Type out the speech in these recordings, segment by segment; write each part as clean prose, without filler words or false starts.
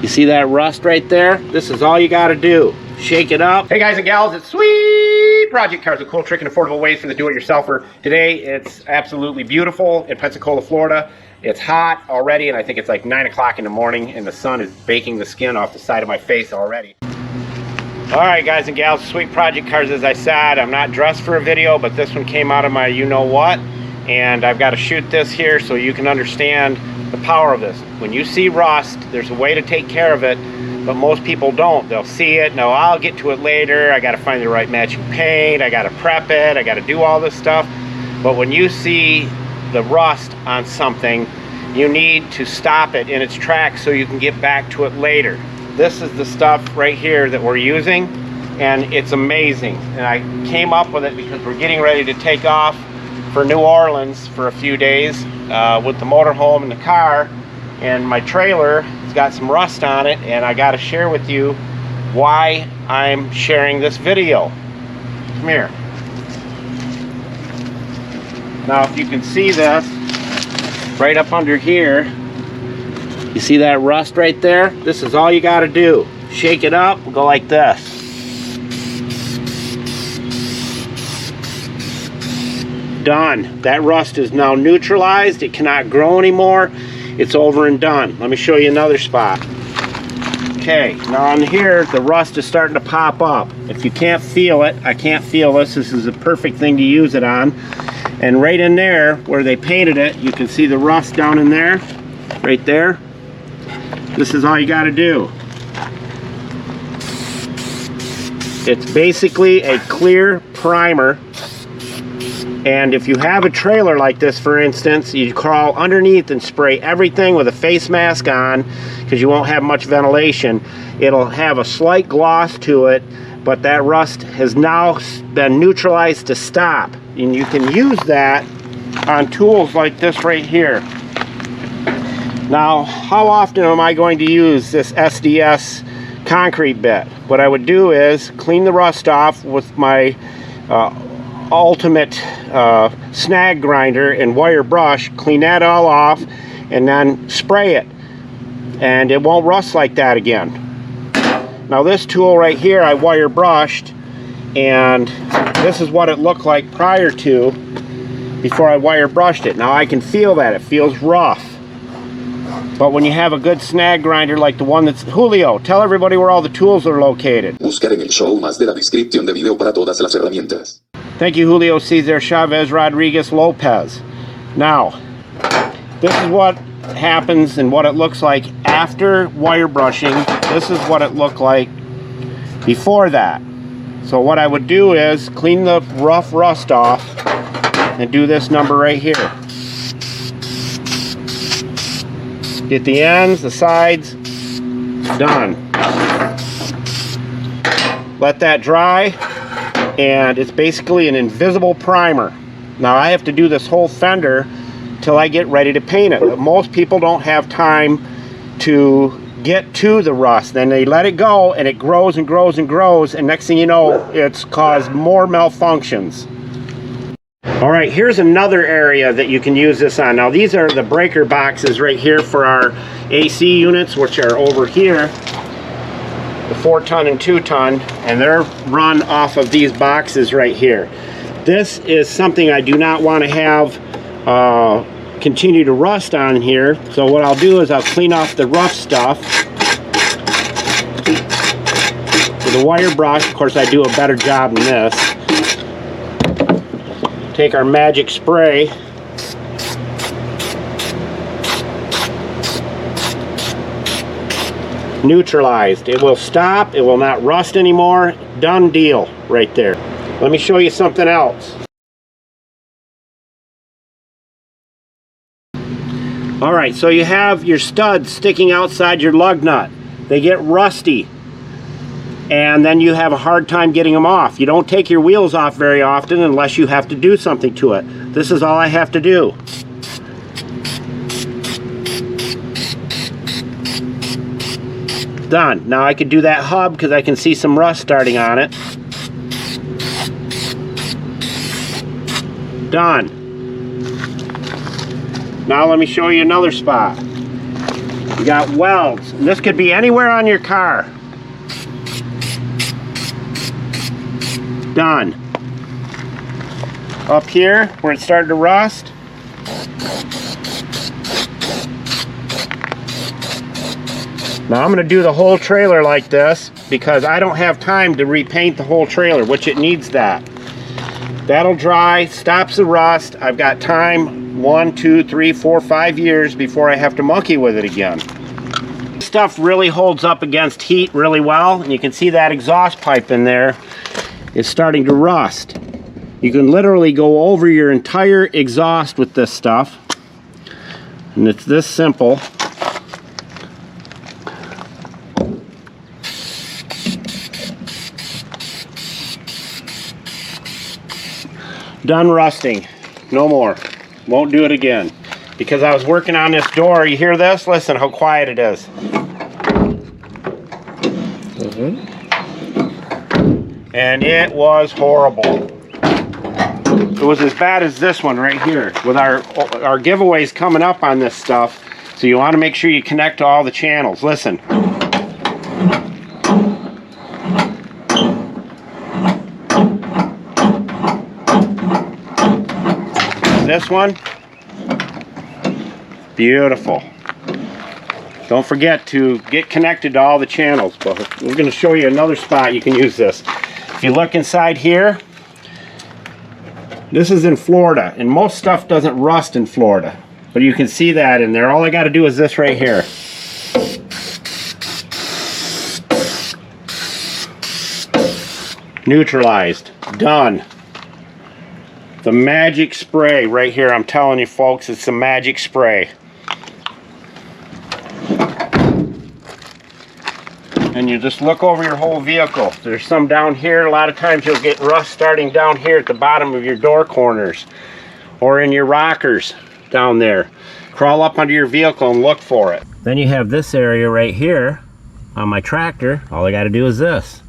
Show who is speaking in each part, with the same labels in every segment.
Speaker 1: You see that rust right there? This is all you got to do. Shake it up. Hey guys and gals, it's Sweet Project Cars, a cool, trick, and affordable ways for the do-it-yourselfer. Today, it's absolutely beautiful in Pensacola, Florida. It's hot already, and I think it's like 9 o'clock in the morning, and the sun is baking the skin off the side of my face already. Alright guys and gals, Sweet Project Cars, as I said, I'm not dressed for a video, but this one came out of my you-know-what, and I've got to shoot this here so you can understand the power of this. When you see rust, there's a way to take care of it, but most people don't. They'll see it, no, I'll get to it later, I got to find the right matching paint, I got to prep it, I got to do all this stuff. But when you see the rust on something, you need to stop it in its tracks so you can get back to it later. This is the stuff right here that we're using, and it's amazing. And I came up with it because we're getting ready to take off for New Orleans for a few days with the motorhome and the car, and my trailer has got some rust on it, and I got to share with you why I'm sharing this video. Come here. Now if you can see this right up under here, you see that rust right there? This is all you got to do. Shake it up and go like this. Done. That rust is now neutralized. It cannot grow anymore. It's over and done. Let me show you another spot. Okay, now on here, the rust is starting to pop up. If you can't feel it, I can't feel this. This is a perfect thing to use it on. And right in there, where they painted it, you can see the rust down in there, right there. This is all you got to do. It's basically a clear primer. And if you have a trailer like this, for instance, you crawl underneath and spray everything with a face mask on, because you won't have much ventilation. It'll have a slight gloss to it, but that rust has now been neutralized to stop. And you can use that on tools like this right here. Now, how often am I going to use this SDS concrete bit? What I would do is clean the rust off with my ultimate snag grinder and wire brush, clean that all off, and then spray it. And it won't rust like that again. Now this tool right here I wire brushed, and this is what it looked like prior to, before I wire brushed it. Now I can feel that, it feels rough. But when you have a good snag grinder like the one that's... Julio, tell everybody where all the tools are located.
Speaker 2: Buscar en el show más de la descripción de video para todas las herramientas.
Speaker 1: Thank you, Julio Cesar Chavez Rodriguez Lopez. Now, this is what happens and what it looks like after wire brushing. This is what it looked like before that. So what I would do is clean the rough rust off and do this number right here. Get the ends, the sides, done. Let that dry, and it's basically an invisible primer. Now I have to do this whole fender till I get ready to paint it. But most people don't have time to get to the rust. Then they let it go, and it grows and grows and grows, and next thing you know, it's caused more malfunctions. Alright, here's another area that you can use this on. Now these are the breaker boxes right here for our AC units, which are over here, the 4-ton and 2-ton, and they're run off of these boxes right here. This is something I do not want to have continue to rust on here, so what I'll do is I'll clean off the rough stuff with a wire brush. Of course I do a better job than this. Take our magic spray, neutralized. It will stop, it will not rust anymore. Done deal right there. Let me show you something else. Alright, so you have your studs sticking outside your lug nut. They get rusty, and then you have a hard time getting them off. You don't take your wheels off very often unless you have to do something to it. This is all I have to do. Done. Now I could do that hub because I can see some rust starting on it. Done. Now let me show you another spot. You got welds. And this could be anywhere on your car. Done. Up here, where it started to rust. Now I'm going to do the whole trailer like this because I don't have time to repaint the whole trailer, which it needs that. That'll dry, stops the rust. I've got time 1, 2, 3, 4, 5 years before I have to monkey with it again. This stuff really holds up against heat really well, and you can see that exhaust pipe in there is starting to rust. You can literally go over your entire exhaust with this stuff, and it's this simple. Done rusting. No more. Won't do it again. Because I was working on this door. You hear this? Listen how quiet it is. And it was horrible. It was as bad as this one right here. With our giveaways coming up on this stuff. So you want to make sure you connect to all the channels. Listen. This one, beautiful. Don't forget to get connected to all the channels, but we're going to show you another spot you can use this. If you look inside here, this is in Florida, and most stuff doesn't rust in Florida, but you can see that in there. All I got to do is this right here. Neutralized. Done. The magic spray right here. I'm telling you folks, it's the magic spray. And you just look over your whole vehicle. There's some down here. A lot of times you'll get rust starting down here at the bottom of your door corners or in your rockers down there. Crawl up under your vehicle and look for it. Then you have this area right here on my tractor. All I got to do is this.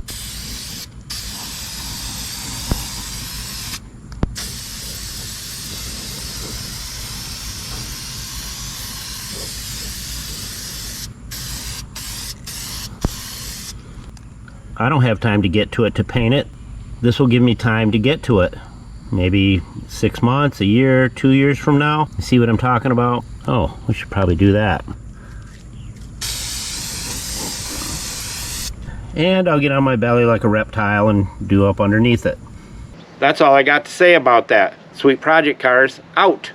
Speaker 1: I don't have time to get to it to paint it. This will give me time to get to it. Maybe 6 months, a year, 2 years from now. See what I'm talking about? Oh, we should probably do that. And I'll get on my belly like a reptile and do up underneath it. That's all I got to say about that. Sweet Project Cars, out.